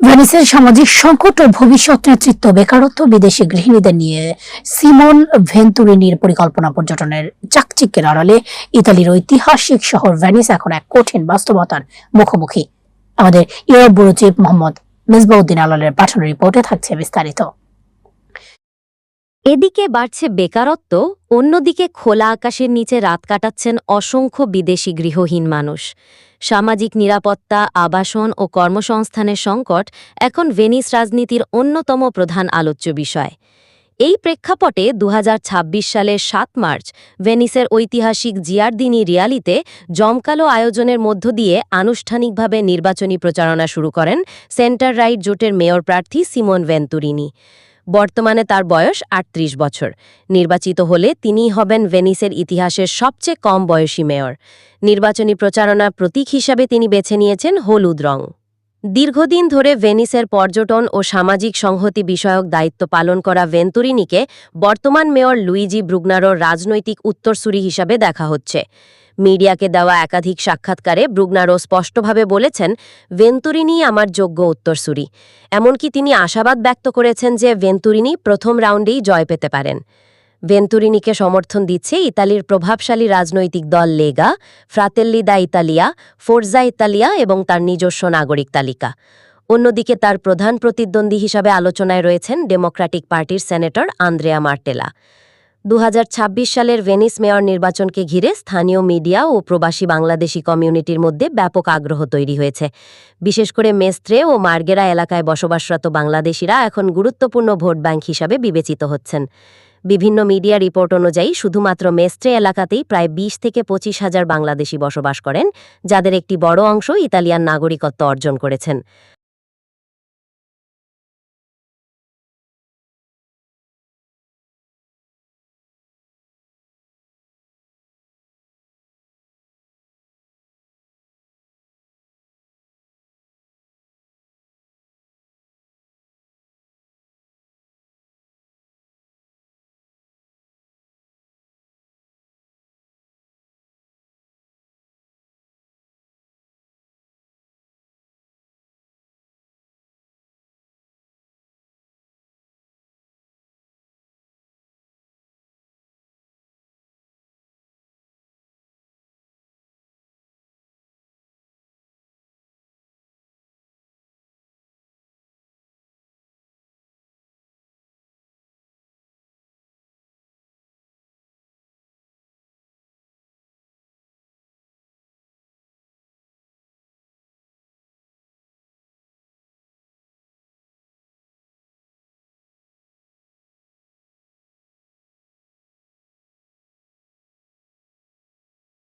ভেনিসের সামাজিক সংকট ও ভবিষ্যৎ নেতৃত্ব, বেকারত্ব, বিদেশি গৃহিণীদের নিয়ে সিমন ভেন্তুরিনির পরিকল্পনা পর্যটনের চাকচিক্যের আড়ালে ইতালির ঐতিহাসিক শহর ভেনিস এখন এক কঠিন বাস্তবতার মুখোমুখি। আমাদের Europe bureau chief Mohammad Misbahuddin আলালের পাঠানো রিপোর্টে থাকছে বিস্তারিত। এদিকে বাড়ছে বেকারত্ব, অন্যদিকে খোলা আকাশের নিচে রাত কাটাচ্ছেন অসংখ্য বিদেশি গৃহহীন মানুষ। সামাজিক নিরাপত্তা, আবাসন ও কর্মসংস্থানের সংকট এখন ভেনিস রাজনীতির অন্যতম প্রধান আলোচ্য বিষয়। এই প্রেক্ষাপটে ২০২৬ সালের ৭ মার্চ ভেনিসের ঐতিহাসিক জিয়ারদিনি রিয়ালিতে জমকালো আয়োজনের মধ্য দিয়ে আনুষ্ঠানিকভাবে নির্বাচনী প্রচারণা শুরু করেন সেন্টার রাইট জোটের মেয়র প্রার্থী সিমন ভেন্তুরিনি। বর্তমানে তার বয়স ৩৮ বছর। নির্বাচিত হলে তিনিই হবেন ভেনিসের ইতিহাসের সবচেয়ে কম বয়সী মেয়র। নির্বাচনী প্রচারণার প্রতীক হিসাবে তিনি বেছে নিয়েছেন হলুদ রং। দীর্ঘদিন ধরে ভেনিসের পর্যটন ও সামাজিক সংহতি বিষয়ক দায়িত্ব পালন করা ভেন্তুরিনিকে বর্তমান মেয়র লুইজি ব্রুগনারোর রাজনৈতিক উত্তরসূরি হিসাবে দেখা হচ্ছে। মিডিয়াকে দেওয়া একাধিক সাক্ষাৎকারে ব্রুগনারো স্পষ্টভাবে বলেছেন, ভেন্তুরিনি আমার যোগ্য উত্তরসূরি। এমনকি তিনি আশাবাদ ব্যক্ত করেছেন যে ভেন্তুরিনি প্রথম রাউন্ডেই জয় পেতে পারেন। ভেন্তুরিনিকে সমর্থন দিচ্ছে ইতালির প্রভাবশালী রাজনৈতিক দল লেগা, ফ্রাতেল্লি দা ইতালিয়া, ফোর্জা ইতালিয়া এবং তার নিজস্ব নাগরিক তালিকা। অন্যদিকে তার প্রধান প্রতিদ্বন্দ্বী হিসাবে আলোচনায় রয়েছেন ডেমোক্র্যাটিক পার্টির সেনেটর আন্দ্রেয়া মার্টেলা। ২০২৬ সালের ভেনিস মেয়র নির্বাচনকে ঘিরে স্থানীয় মিডিয়া ও প্রবাসী বাংলাদেশি কমিউনিটির মধ্যে ব্যাপক আগ্রহ তৈরি হয়েছে। বিশেষ করে মেস্ত্রে ও মার্গেরা এলাকায় বসবাসরত বাংলাদেশিরা এখন গুরুত্বপূর্ণ ভোট ব্যাংক হিসাবে বিবেচিত হচ্ছেন। বিভিন্ন মিডিয়া রিপোর্ট অনুযায়ী শুধুমাত্র মেস্ত্রে এলাকাতেই প্রায় ২০ থেকে ২৫ হাজার বাংলাদেশি বসবাস করেন, যাদের একটি বড় অংশ ইতালিয়ান নাগরিকত্ব অর্জন করেছেন।